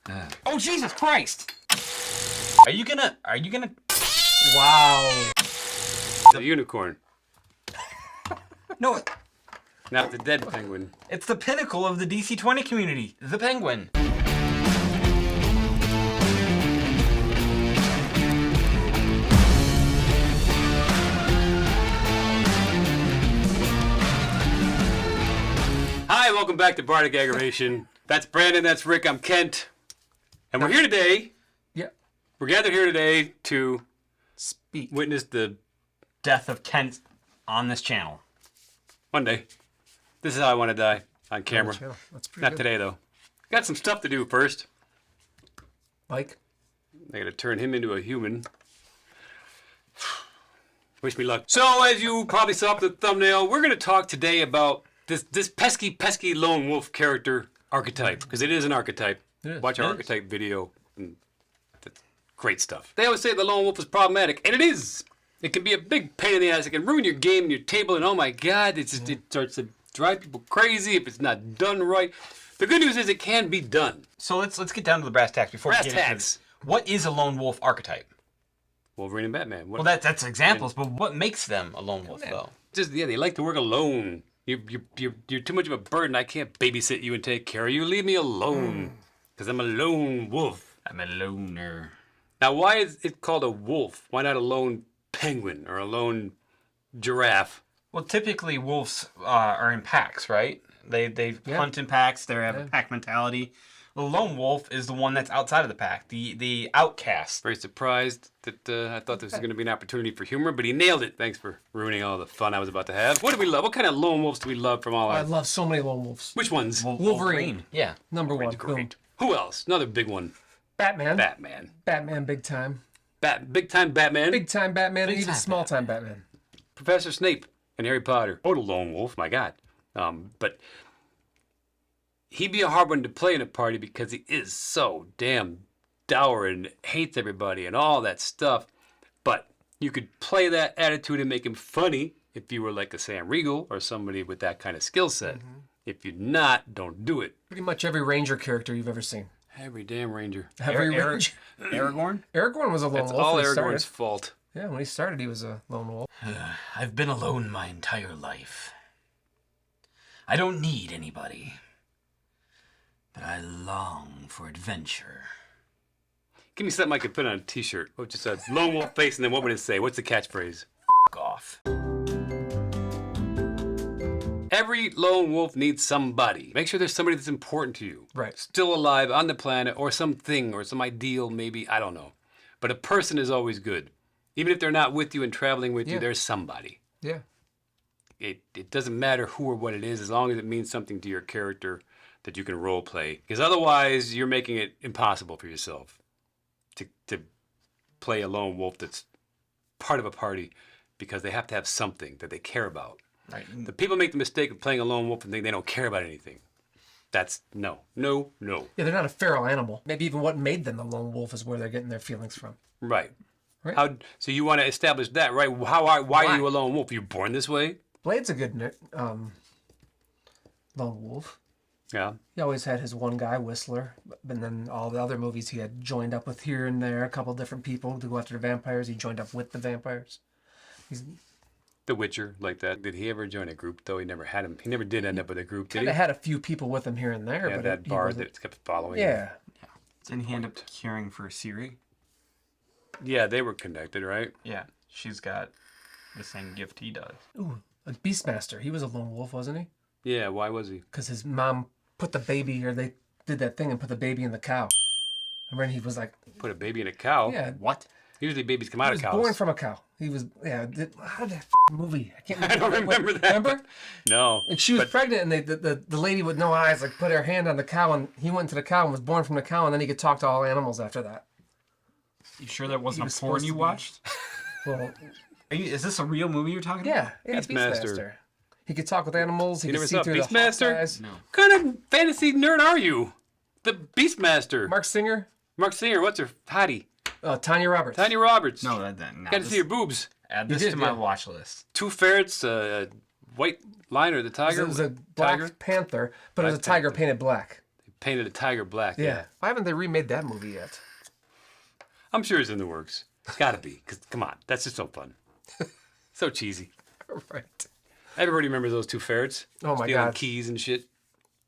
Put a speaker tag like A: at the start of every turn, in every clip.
A: Oh, Jesus Christ! Are you gonna...
B: Wow.
C: The unicorn.
A: No,
C: Not the dead penguin.
A: it's the pinnacle of the DC-20 community. The penguin.
C: Hi, welcome back to Bardic Aggravation. That's Brandon, that's Rick, I'm Kent. And we're here today.
B: Yeah.
C: We're gathered here today to
B: Speak.
C: witness the
A: Death of Kent on this channel.
C: one day. This is how I want to die on camera.
B: That's pretty
C: Not
B: good.
C: today, though. Got some stuff to do first.
B: Like?
C: I gotta turn him into a human. Wish me luck. So, as you probably saw up the thumbnail, we're gonna talk today about this pesky lone wolf character archetype, because it is an archetype. Watch our archetype video. And that's great stuff. They always say the lone wolf is problematic, and it is. It can be a big pain in the ass. It can ruin your game and your table, and oh my god, it starts to drive people crazy if it's not done right. The good news is it can be done.
A: So let's get down to the brass tacks before
C: Brass
A: we get into
C: tacks.
A: this. What is a lone wolf archetype?
C: Wolverine and Batman. What?
A: Well, that's examples, but what makes them a lone wolf, though?
C: Just they like to work alone. You're too much of a burden. I can't babysit you and take care of you. Leave me alone, because I'm a lone wolf.
A: I'm a loner.
C: Now, why is it called a wolf? Why not a lone penguin or a lone giraffe?
A: Well, typically wolves are in packs, right? They hunt in packs. They have a pack mentality. The lone wolf is the one that's outside of the pack, the outcast.
C: Very surprised that I thought this was going to be an opportunity for humor, but he nailed it. Thanks for ruining all the fun I was about to have. What do we love? What kind of lone wolves do we love from all
B: I
C: our...
B: love so many lone wolves.
C: Which ones?
B: Wolverine.
A: Yeah.
B: Number one.
C: Great. Who else? Another big one.
B: Batman.
C: Batman.
B: Batman, big time.
C: Big time Batman.
B: Big time Batman, and even
A: time
B: small time Batman.
C: Professor Snape and Harry Potter. Total lone wolf, my God. But he'd be a hard one to play in a party because he is so damn dour and hates everybody and all that stuff. But you could play that attitude and make him funny if you were like a Sam Riegel or somebody with that kind of skill set. If you're not, don't do it.
B: Pretty much every Ranger character you've ever seen.
C: Every damn Ranger.
B: Every Ranger.
A: Aragorn?
B: Aragorn was a lone
C: It's
B: wolf
C: all
B: when he
C: Aragorn's
B: started.
C: fault.
B: Yeah, when he started, he was a lone wolf.
A: I've been alone my entire life. I don't need anybody. But I long for adventure.
C: Give me something I could put on a t-shirt. Oh, just a lone wolf face, and then what would it say? What's the catchphrase?
A: F*** off.
C: Every lone wolf needs somebody. Make sure there's somebody that's important to you.
B: Right.
C: Still alive on the planet, or something, or some ideal, maybe. I don't know. But a person is always good. Even if they're not with you and traveling with you, there's somebody.
B: Yeah.
C: It doesn't matter who or what it is, as long as it means something to your character that you can role play. Because otherwise, you're making it impossible for yourself to play a lone wolf that's part of a party, because they have to have something that they care about.
A: Right.
C: The people make the mistake of playing a lone wolf and think they don't care about anything. That's no.
B: Yeah, they're not a feral animal. Maybe even what made them a lone wolf is where they're getting their feelings from.
C: Right.
B: Right.
C: So you want to establish that, right? Why are you a lone wolf? Were you born this way?
B: Blade's a good lone wolf.
C: Yeah.
B: He always had his one guy, Whistler, and then all the other movies he had joined up with here and there, a couple different people to go after the vampires. He joined up with the vampires.
C: The Witcher, like that. Did he ever join a group, though? He never had him. He never did end up with a group, did
B: Kind
C: he?
B: of had a few people with him here and there,
C: Yeah,
B: but
C: that
B: he
C: bar
B: wasn't-
C: that kept following him.
B: Yeah.
A: Didn't he end up caring for Siri?
C: Yeah, they were connected, right?
A: Yeah. She's got the same gift he does.
B: Ooh, a Beastmaster. He was a lone wolf, wasn't he?
C: Yeah, why was he?
B: Because his mom put the baby, or they did that thing and put the baby in the cow. And then he was like,
C: Put a baby in a cow?
B: yeah,
A: What?
C: Usually babies come out
B: he
C: of
B: was
C: cows.
B: born from a cow. He was, how did that movie? I can't
C: I don't remember that.
B: Remember?
C: No.
B: And she was pregnant, and the lady with no eyes like put her hand on the cow, and he went to the cow and was born from the cow, and then he could talk to all animals after that.
A: You sure that wasn't
B: was
A: a porn
B: supposed
A: you
B: to be-
A: watched?
B: Well,
A: Is this a real movie you're talking about?
B: yeah,
C: Beastmaster.
B: He could talk with animals. He
C: You
B: could
C: never
B: see
C: saw
B: through the
C: Beastmaster?
B: hawk's eyes.
A: No.
C: What kind of fantasy nerd are you? The Beastmaster.
B: Mark Singer,
C: Mark Singer, what's her hottie?
B: Tanya Roberts.
C: Tanya Roberts.
A: No, no.
C: Got to see her boobs.
A: Add this
B: did,
A: to my
B: yeah.
A: watch list.
C: Two ferrets, white liner, the tiger.
B: It was a Black
C: tiger.
B: Panther, but it was a
C: Black
B: tiger
C: Panther.
B: painted black.
C: painted a tiger black.
B: Yeah. Why haven't they remade that movie yet?
C: I'm sure it's in the works. It's got to be. Because, come on, that's just so fun. So cheesy.
B: Right.
C: Everybody remembers those two ferrets.
B: Oh, my
C: stealing
B: God.
C: keys and shit.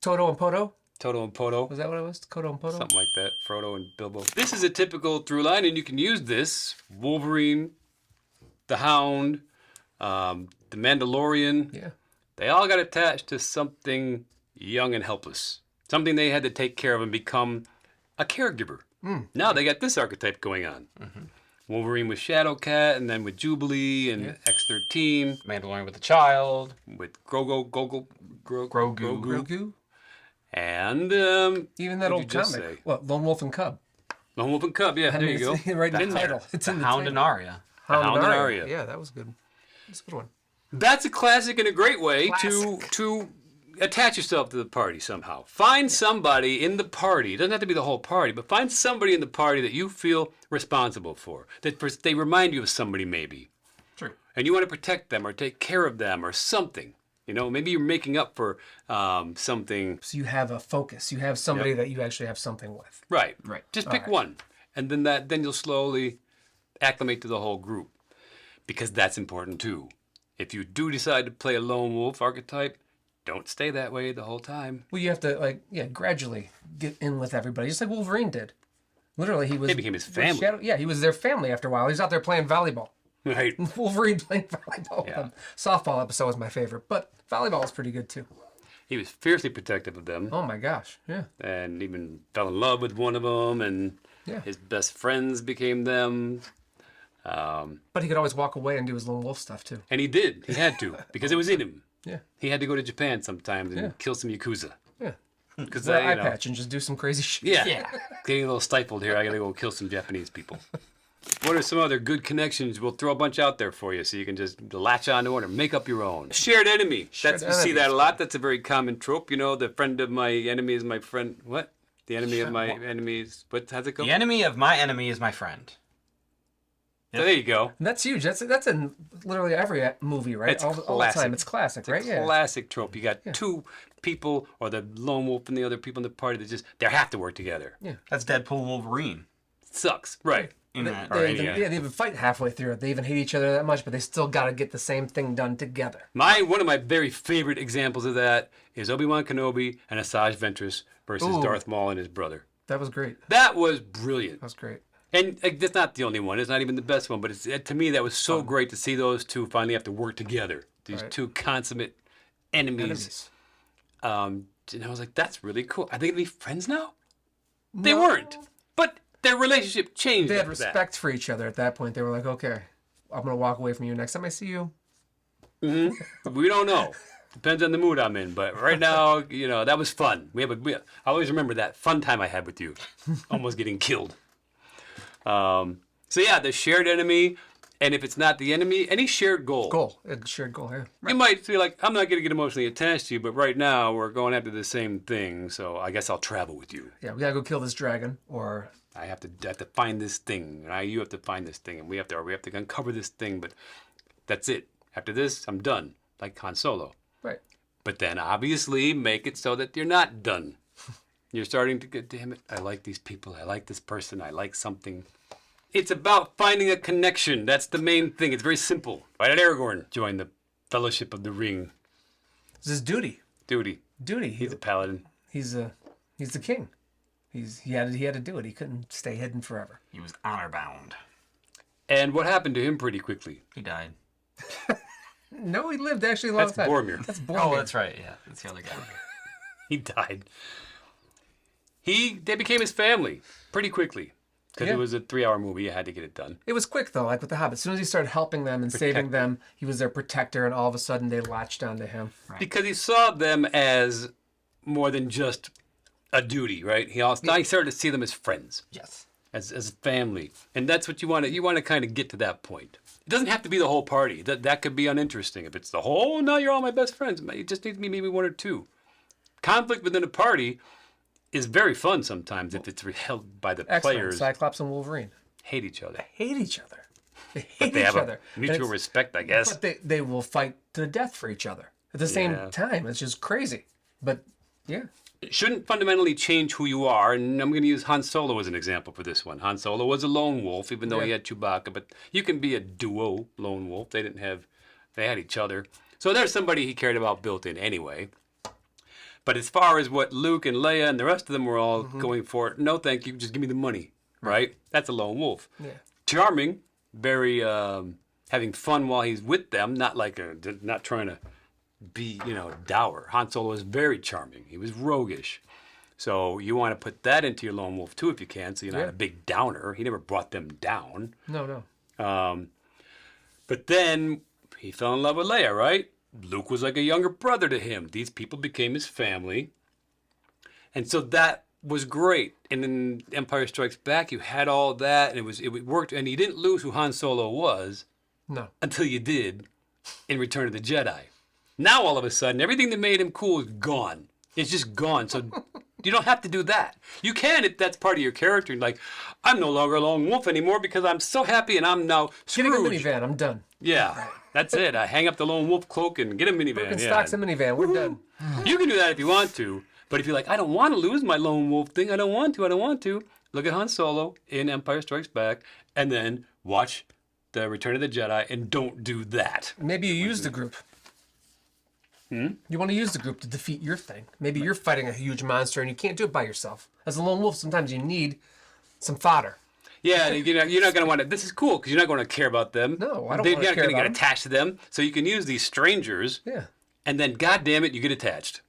B: Toto and Poto?
C: Toto and Poto.
B: Was that what it was? Toto and Poto?
C: Something like that. Frodo and Bilbo. This is a typical through line, and you can use this. Wolverine, the Hound, the Mandalorian.
B: Yeah.
C: They all got attached to something young and helpless. Something they had to take care of and become a caregiver. Now they got this archetype going on. Wolverine with Shadowcat, and then with Jubilee and X-13.
A: Mandalorian with the child.
C: With Grogu.
B: Grogu?
C: And
B: Even that
C: what'd
B: old
C: you just
B: comic.
C: say?
B: What, Lone Wolf and Cub?
C: Lone Wolf and Cub, yeah, there you go.
B: It's right in
C: In
B: the
C: there.
B: title. It's
A: The
B: in the
A: Hound and
B: title.
A: Arya.
C: Hound and Arya.
B: Yeah, that was good. That's a good one.
C: That's a classic and a great way
B: Classic.
C: to attach yourself to the party somehow. Find somebody in the party. It doesn't have to be the whole party, but find somebody in the party that you feel responsible for. That they remind you of somebody maybe.
A: True.
C: And you want to protect them or take care of them or something. You know, maybe you're making up for something.
B: So you have a focus. You have somebody that you actually have something with.
C: Right.
A: Right.
C: Just pick
B: right.
C: one. And then you'll slowly acclimate to the whole group. Because that's important too. If you do decide to play a lone wolf archetype, don't stay that way the whole time.
B: Well, you have to, gradually get in with everybody, just like Wolverine did. Literally, he was...
C: They became his family.
B: He was their family after a while. He was out there playing volleyball.
C: Right.
B: Wolverine playing volleyball.
C: Yeah.
B: Softball episode was my favorite, but volleyball was pretty good too.
C: He was fiercely protective of them.
B: Oh my gosh, yeah.
C: And even fell in love with one of them, and his best friends became them.
B: But he could always walk away and do his lone wolf stuff too.
C: And he did. He had to, because it was in him.
B: Yeah.
C: He had to go to Japan sometimes and kill some Yakuza.
B: Yeah.
C: Because
B: Wear an eye patch and just do some crazy shit.
C: Yeah. Getting a little stifled here. I got to go kill some Japanese people. What are some other good connections? We'll throw a bunch out there for you so you can just latch onto one or make up your own. Shared enemy. We see that a lot. That's a very common trope. You know, the friend of my enemy is my friend. What? The enemy of my enemy is... How's it go?
A: The enemy of my enemy is my friend.
C: So there you go.
B: And that's huge. That's in literally every movie, right?
C: It's
B: all the
C: classic.
B: time. It's classic,
C: It's a
B: right? Yeah.
C: classic trope. You got two people, or the lone wolf and the other people in the party that they have to work together.
B: Yeah.
A: That's Deadpool and Wolverine.
C: Sucks. Right.
A: In that.
B: They even fight halfway through it. They even hate each other that much, but they still got to get the same thing done together.
C: One of my very favorite examples of that is Obi-Wan Kenobi and Asajj Ventress versus Darth Maul and his brother.
B: That was great.
C: That was brilliant.
B: That was great.
C: And that's not the only one. It's not even the best one. But to me, that was so great to see those two finally have to work together. These two consummate enemies. And I was like, that's really cool. Are they going to be friends now? They weren't. But their relationship changed.
B: They had
C: after that.
B: respect for each other at that point. They were like, okay, I'm going to walk away from you next time I see you.
C: We don't know. Depends on the mood I'm in. But right now, that was fun. I always remember that fun time I had with you. Almost getting killed. So yeah, the shared enemy, and if it's not the enemy, any shared goal.
B: A shared goal, yeah.
C: You might feel like, I'm not going to get emotionally attached to you, but right now we're going after the same thing, so I guess I'll travel with you.
B: Yeah, we got to go kill this dragon, or...
C: I have to find this thing, and you have to find this thing, and we have to uncover this thing, but that's it. After this, I'm done, like Han Solo.
B: Right.
C: But then obviously make it so that you're not done. You're starting to get, damn it, I like these people, I like this person, I like something. It's about finding a connection. That's the main thing. It's very simple. Why did Aragorn join the Fellowship of the Ring?
B: It's his duty.
C: Duty.
B: He's
C: a paladin.
B: He's the king. He had to do it. He couldn't stay hidden forever.
A: He was honor bound.
C: And what happened to him pretty quickly?
A: He died.
B: No, he lived actually a long time.
C: Boromir.
B: That's Boromir.
A: Oh, that's right. Yeah, that's the other guy.
C: He died. They became his family pretty quickly. Because it was a 3-hour movie, you had to get it done.
B: It was quick, though, like with the Hobbit. As soon as he started helping them and saving them, he was their protector, and all of a sudden they latched onto him.
A: Right.
C: Because he saw them as more than just a duty, right? Now he started to see them as friends.
A: Yes.
C: As family. And that's what you want to kind of get to that point. It doesn't have to be the whole party. That could be uninteresting. If it's the whole, now you're all my best friends. It just needs to be maybe one or two. Conflict within a party is very fun sometimes if it's held by the players.
B: Cyclops and Wolverine
C: Hate each other.
B: hate each other. They
C: But
B: hate
C: they
B: each
C: have
B: other.
C: a mutual respect, I guess.
B: But they will fight to the death for each other at the same time. It's just crazy. But yeah,
C: It shouldn't fundamentally change who you are, and I'm going to use Han Solo as an example for this one. Han Solo was a lone wolf, even though he had Chewbacca, but you can be a duo lone wolf. They had each other. So there's somebody he cared about built in anyway. But as far as what Luke and Leia and the rest of them were all going for, no thank you, just give me the money, right? That's a lone wolf.
B: Yeah.
C: Charming, very having fun while he's with them, not trying to be, dour. Han Solo was very charming. He was roguish. So you want to put that into your lone wolf too if you can, so you're not a big downer. He never brought them down.
B: No.
C: But then he fell in love with Leia, right? Luke was like a younger brother to him. These people became his family. And so that was great. And in Empire Strikes Back, you had all that, and it worked. And you didn't lose who Han Solo was until you did in Return of the Jedi. Now, all of a sudden, everything that made him cool is gone. It's just gone. So you don't have to do that. You can if that's part of your character. Like, I'm no longer a lone wolf anymore because I'm so happy and I'm now Scrooge.
B: Getting a minivan, I'm done.
C: Yeah, that's it. I hang up the lone wolf cloak and get a minivan.
B: Stocks a minivan, we're done.
C: You can do that if you want to. But if you're like, I don't want to lose my lone wolf thing, I don't want to. Look at Han Solo in Empire Strikes Back and then watch the Return of the Jedi and don't do that.
B: Maybe you use the group. You want to use the group to defeat your thing. Maybe you're fighting a huge monster and you can't do it by yourself. As a lone wolf, sometimes you need some fodder.
C: Yeah, you're not going to want to. This is cool because you're not going to care about them.
B: No, I don't want to care
C: You're not going to
B: about
C: get attached to them. So you can use these strangers.
B: Yeah.
C: And then, God damn it, you get attached.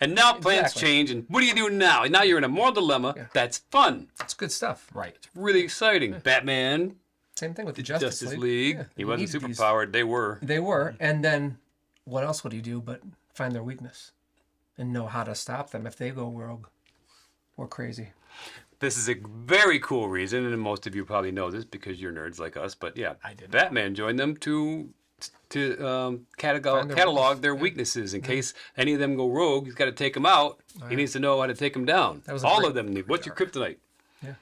C: And now plans change. And what do you do now? And now you're in a moral dilemma. Yeah. That's fun.
B: That's good stuff.
A: Right.
C: It's really exciting. Yeah. Batman.
B: Same thing with the
C: Justice League. Yeah. He wasn't superpowered. They were.
B: And then what else would he do but find their weakness and know how to stop them if they go rogue or crazy?
C: This is a very cool reason, and most of you probably know this because you're nerds like us. But yeah, Batman joined them to catalog their weaknesses in case any of them go rogue. He's got to take them out. He needs to know how to take them down. All of them need. What's your kryptonite? Yeah.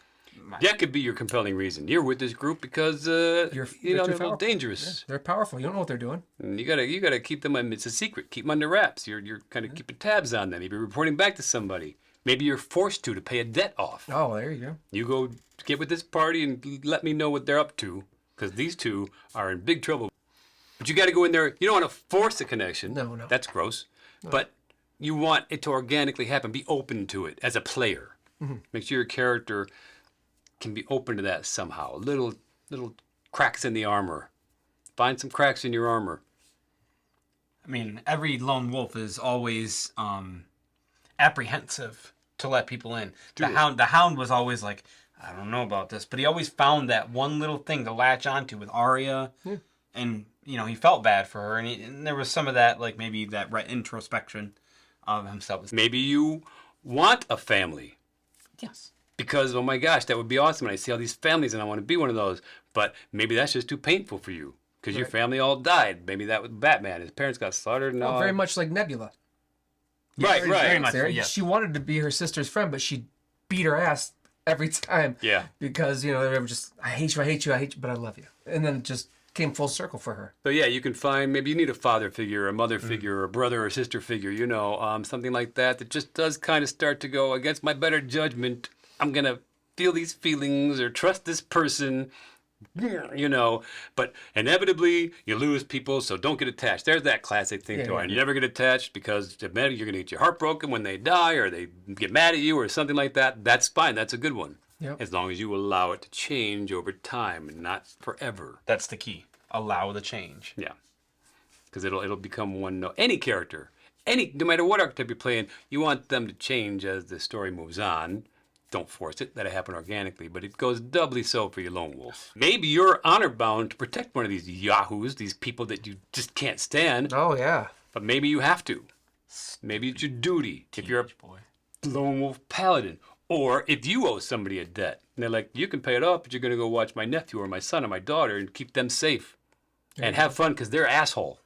C: That could be your compelling reason. You're with this group because they're a little dangerous.
B: Yeah, they're powerful. You don't know what they're doing.
C: And you gotta keep them. It's a secret. Keep them under wraps. You're kind of keeping tabs on them. Maybe reporting back to somebody. Maybe you're forced to pay a debt off.
B: Oh, there you go.
C: You go get with this party and let me know what they're up to, because these two are in big trouble. But you got to go in there. You don't want to force a connection.
B: No.
C: That's gross. No. But you want it to organically happen. Be open to it as a player. Mm-hmm. Make sure your character can be open to that somehow. Little cracks in the armor. Find some cracks in your armor.
A: I mean, every lone wolf is always apprehensive to let people in. The Hound was always like, I don't know about this, but he always found that one little thing to latch onto with Arya, and he felt bad for her, and there was some of that, like maybe that introspection of himself.
C: Maybe you want a family.
A: Yes.
C: Because, oh my gosh, that would be awesome, and I see all these families, and I want to be one of those, but maybe that's just too painful for you, because your family all died. Maybe that was Batman. His parents got slaughtered and all.
B: Very much like Nebula.
C: Right.
A: Very much. Yes.
B: She wanted to be her sister's friend, but she beat her ass every time.
C: Yeah.
B: Because, they were just, I hate you, but I love you. And then it just came full circle for her.
C: So yeah, you can find, maybe you need a father figure, a mother figure, a brother or sister figure, something like that just does kind of start to go against my better judgment. I'm going to feel these feelings or trust this person. But inevitably you lose people, so don't get attached. There's that classic thing to it. You never get attached because you're going to get your heart broken when they die or they get mad at you or something like that. That's fine. That's a good one.
B: Yep.
C: As long as you allow it to change over time and not forever.
A: That's the key. Allow the change.
C: Yeah. Because it'll become one. Any character, no matter what archetype you're playing, you want them to change as the story moves on. Don't force it. Let it happen organically. But it goes doubly so for your lone wolf. Maybe you're honor bound to protect one of these yahoos, these people that you just can't stand.
B: Oh, yeah.
C: But maybe you have to. Maybe it's your duty if you're a lone wolf paladin. Or if you owe somebody a debt. And they're like, you can pay it off, but you're going to go watch my nephew or my son or my daughter and keep them safe. And have fun because they're asshole.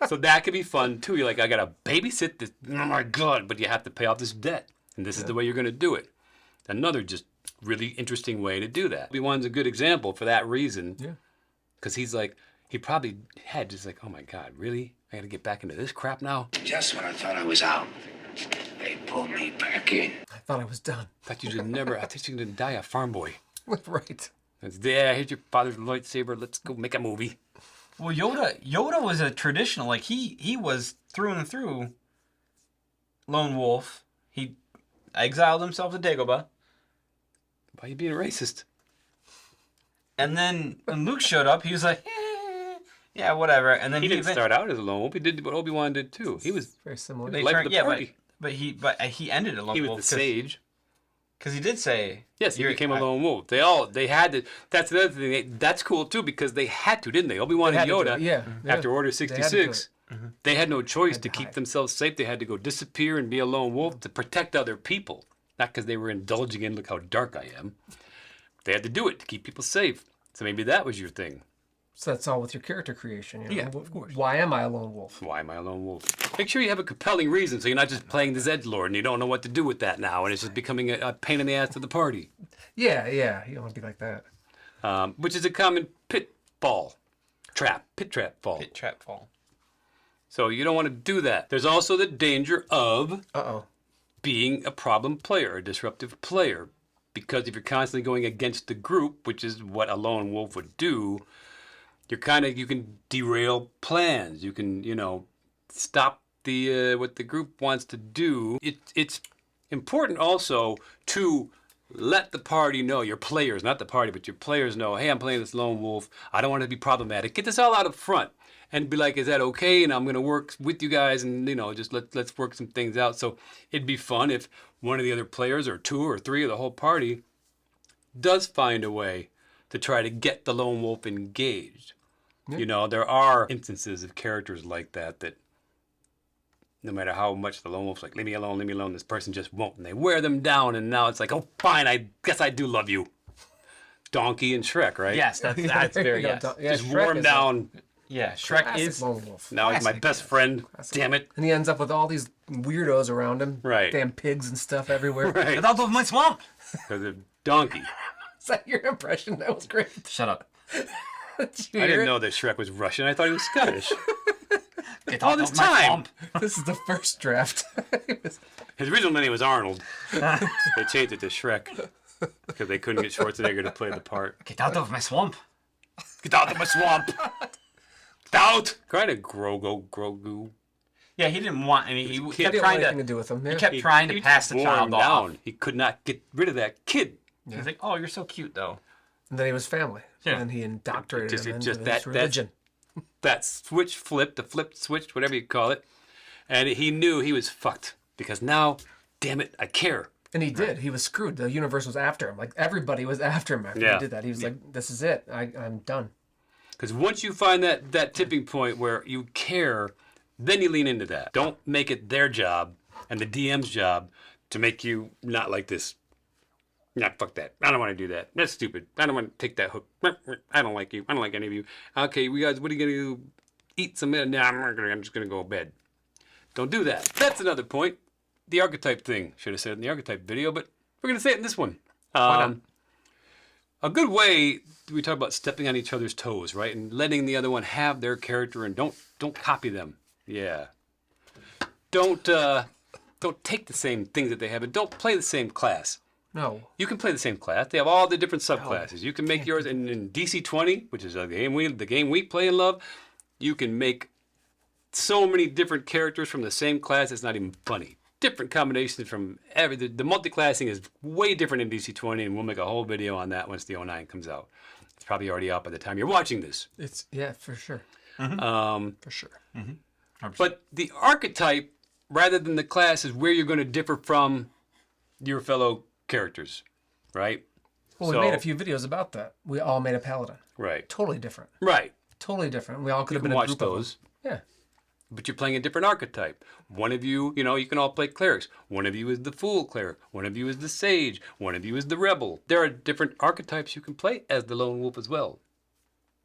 C: So that could be fun, too. You're like, I got to babysit this. Oh, my God. But you have to pay off this debt. And this is the way you're going to do it. Another just really interesting way to do that. Obi-Wan's a good example for that reason. Yeah. Because he's like, he probably had just like, oh my God, really? I got to get back into this crap now?
D: Just when I thought I was out, They pulled me back in.
B: I thought I was done.
C: I thought you were gonna die a farm boy.
B: Right.
C: It's, yeah, here's your father's lightsaber. Let's go make a movie.
A: Well, Yoda was a traditional, like he was through and through lone wolf. He exiled himself to Dagobah.
C: Why are you being racist?
A: And then when Luke showed up, he was like, yeah, whatever. And then
C: He didn't start out as a lone wolf. He did what Obi-Wan did too. He was
B: Very similar.
A: They
C: life of
A: turned,
C: the
A: yeah,
C: party.
A: but he ended a lone
C: He was
A: wolf
C: the sage.
A: because he did say
C: Yes, he became a lone wolf. They had to. That's the other thing. That's cool too because they had to, didn't they? Obi-Wan
B: They
C: and
B: had to do
C: Yoda.
B: it, yeah.
C: After Order
B: They had to do
C: 66, they had no choice
B: Had
C: to
B: to
C: keep
B: hide.
C: themselves safe. They had to go disappear and be a lone wolf to protect other people, not because they were indulging in look how dark I am. They had to do it to keep people safe. So maybe that was your thing.
B: So that's all with your character creation. You know?
C: Yeah, of course.
B: Why am I a lone wolf?
C: Why am I a lone wolf? Make sure you have a compelling reason, so you're not just playing this edgelord and you don't know what to do with that now, and it's just becoming a pain in the ass to the party.
B: Yeah. You don't want to be like that.
C: Which is a common pitfall, pit trap fall.
A: pit trap fall.
C: So you don't want to do that. There's also the danger of
B: Uh-oh.
C: being a problem player, a disruptive player, because if you're constantly going against the group, which is what a lone wolf would do, you can derail plans. You can, stop the what the group wants to do. It's important also to let the party know, your players, not the party, but your players know, hey, I'm playing this lone wolf. I don't want to be problematic. Get this all out up front and be like, is that okay? And I'm going to work with you guys and, just let's work some things out. So it'd be fun if one of the other players or two or three of the whole party does find a way to try to get the lone wolf engaged. Yeah. There are instances of characters like that no matter how much the lone wolf's like, leave me alone, this person just won't. And they wear them down, and now it's like, oh, fine, I guess I do love you. Donkey and Shrek, right?
A: Yes, that's very yes.
C: Just
B: Shrek
C: wore him
B: is
C: down.
A: Yeah, Shrek
B: Classic
A: is.
B: lone wolf.
C: Now he's my
A: Classic.
C: best friend. Damn it.
B: And he ends up with all these weirdos around him.
C: Right.
B: Damn pigs and stuff everywhere.
C: Right.
A: Get out of my swamp!
C: Because of Donkey.
B: Is that your impression? That was great.
A: Shut up.
B: Did you
C: I
B: hear
C: didn't
B: it?
C: know that Shrek was Russian. I thought he was Scottish.
A: Get
C: All
A: out
C: this
A: of my
C: time.
A: swamp!
B: This is the first draft. It was-
C: His original name was Arnold. They changed it to Shrek because they couldn't get Schwarzenegger to play the part.
A: Get out of my swamp!
C: Get out of my swamp! Get out! Kind of Grogu.
A: Yeah, he didn't want. I mean, he
B: He
A: kept
B: didn't want
A: trying
B: anything to
A: to.
B: do with him. Yeah.
A: He kept trying to
C: He
A: pass the
C: wore
A: child
C: him
A: off.
C: down. He could not get rid of that kid.
A: He's like, "Oh, you're so cute, though."
B: And then he was family.
A: Yeah.
B: And he indoctrinated
C: Just-
B: him
C: it
B: into
C: just
B: this
C: that-
B: religion.
C: That switch flipped, the flipped switch, whatever you call it. And he knew he was fucked because now, damn it, I care.
B: And he did. He was screwed. The universe was after him. Like, everybody was after him after
C: Yeah.
B: he did that. He was like, this is it. I'm done.
C: Because once you find that tipping point where you care, then you lean into that. Don't make it their job and the DM's job to make you not like this. Nah, fuck that. I don't want to do that. That's stupid. I don't want to take that hook. I don't like you. I don't like any of you. Okay, you guys, what are you going to do? Eat some? Nah, I'm just going to go to bed. Don't do that. That's another point. The archetype thing. Should have said it in the archetype video, but we're going to say it in this one. A good way, we talk about stepping on each other's toes, right? And letting the other one have their character and don't copy them. Yeah. Don't take the same things that they have and don't play the same class.
B: No.
C: You can play the same class. They have all the different subclasses. You can make yours in DC 20, which is the game we play and love. You can make so many different characters from the same class. It's not even funny. Different combinations from the multi-classing is way different in DC 20, and we'll make a whole video on that once the 09 comes out. It's probably already out by the time you're watching this.
B: Yeah, for sure. For sure.
C: But the archetype, rather than the class, is where you're going to differ from your fellow characters, right?
B: Well, we made a few videos about that. We all made a paladin.
C: Right.
B: Totally different.
C: Right.
B: Totally different. We all could
C: You
B: have
C: can
B: been a
C: watch
B: group
C: those.
B: of them. Yeah.
C: But you're playing a different archetype. One of you, you can all play clerics. One of you is the fool cleric. One of you is the sage. One of you is the rebel. There are different archetypes you can play as the lone wolf as well.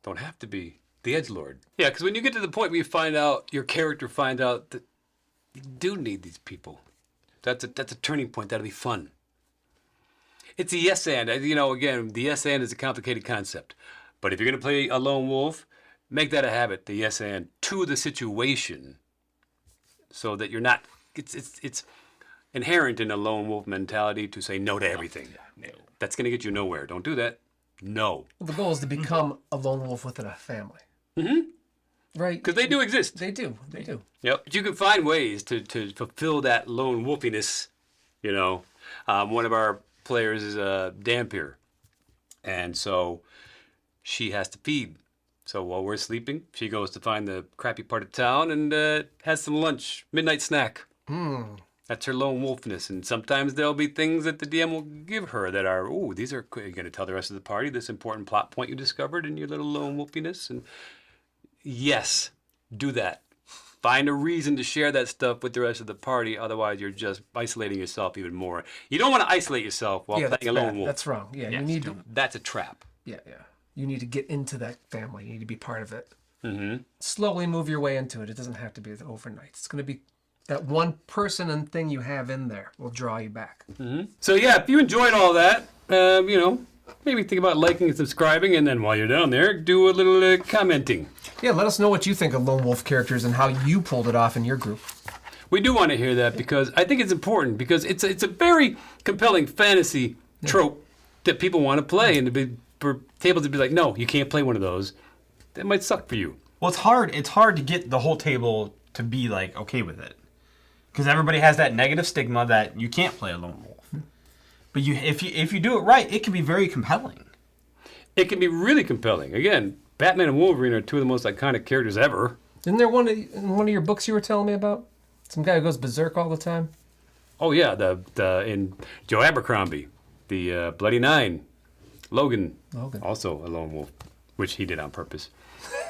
C: Don't have to be the edgelord. Yeah, because when you get to the point where your character finds out that you do need these people. That's a turning point. That'll be fun. It's a yes and. Again, the yes and is a complicated concept. But if you're going to play a lone wolf, make that a habit, the yes and, to the situation, so that you're not, inherent in a lone wolf mentality to say no to everything. No. That's going to get you nowhere. Don't do that. No.
B: Well, the goal is to become a lone wolf within a family. Mm-hmm. Right.
C: Because they do exist.
B: They do. They do.
C: Yep. But you can find ways to fulfill that lone wolfiness. You know, one of our players is a Dampier. And so she has to feed. So while we're sleeping, she goes to find the crappy part of town and has some lunch, midnight snack. That's her lone wolfness. And sometimes there'll be things that the DM will give her that are, oh, these are, you're going to tell the rest of the party this important plot point you discovered in your little lone wolfiness. And yes, do that. Find a reason to share that stuff with the rest of the party. Otherwise, you're just isolating yourself even more. You don't want to isolate yourself while playing a lone wolf.
B: That's wrong. Yeah, you need to.
C: That's a trap.
B: Yeah. You need to get into that family. You need to be part of it. Mm-hmm. Slowly move your way into it. It doesn't have to be overnight. It's going to be that one person and thing you have in there will draw you back.
C: Mm-hmm. So yeah, if you enjoyed all that, maybe think about liking and subscribing, and then while you're down there, do a little commenting.
B: Yeah, let us know what you think of lone wolf characters and how you pulled it off in your group.
C: We do want to hear that because I think it's important because it's a very compelling fantasy trope that people want to play, and for tables to be like, no, you can't play one of those. That might suck for you.
A: Well, it's hard. It's hard to get the whole table to be like okay with it, because everybody has that negative stigma that you can't play a lone wolf. But if you do it right, it can be very compelling.
C: It can be really compelling. Again, Batman and Wolverine are two of the most iconic characters ever.
B: Isn't there one of your books you were telling me about? Some guy who goes berserk all the time.
C: Oh yeah, the in Joe Abercrombie, the Bloody Nine, Logan, also a lone wolf, which he did on purpose.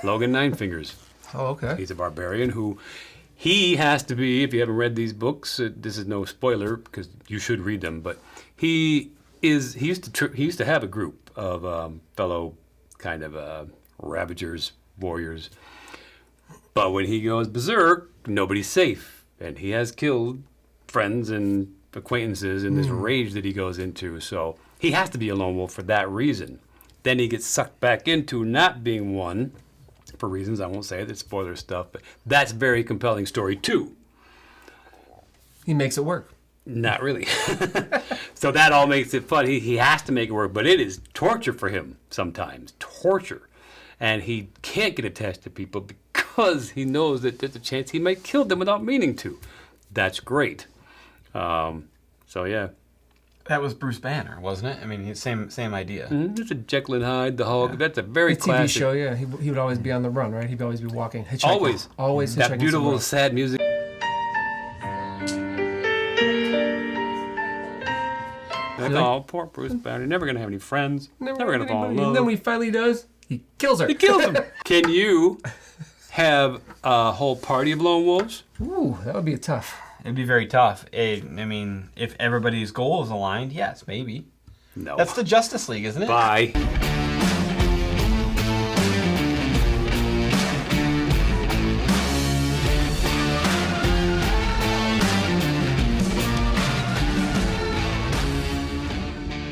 C: Logan Nine Fingers.
B: Oh, okay.
C: He's a barbarian who he has to be. If you haven't read these books, this is no spoiler because you should read them. But he used to have a group of fellow kind of ravagers, warriors. But when he goes berserk, nobody's safe, and he has killed friends and acquaintances in this rage that he goes into. So he has to be a lone wolf for that reason. Then he gets sucked back into not being one, for reasons I won't say. That's spoiler stuff, but that's a very compelling story too.
B: He makes it work.
C: Not really. So that all makes it fun. He has to make it work, but it is torture for him sometimes. Torture. And he can't get attached to people because he knows that there's a chance he might kill them without meaning to. That's great. So yeah.
A: That was Bruce Banner, wasn't it? I mean, same idea.
C: It's a Jekyll and Hyde, the Hulk. Yeah. That's a very classic
B: TV show. Yeah, he would always be on the run, right? He'd always be walking, hitchhiking.
C: Always that beautiful, sad music. Like, oh, poor Bruce Banner. Never gonna have any friends. Never gonna fall in love.
B: And then when he finally does, he kills her.
C: He kills him. Can you have a whole party of lone wolves?
B: Ooh, that would be tough.
A: It'd be very tough. I mean, if everybody's goal is aligned, yes, maybe.
C: No.
A: That's the Justice League, isn't it?
C: Bye.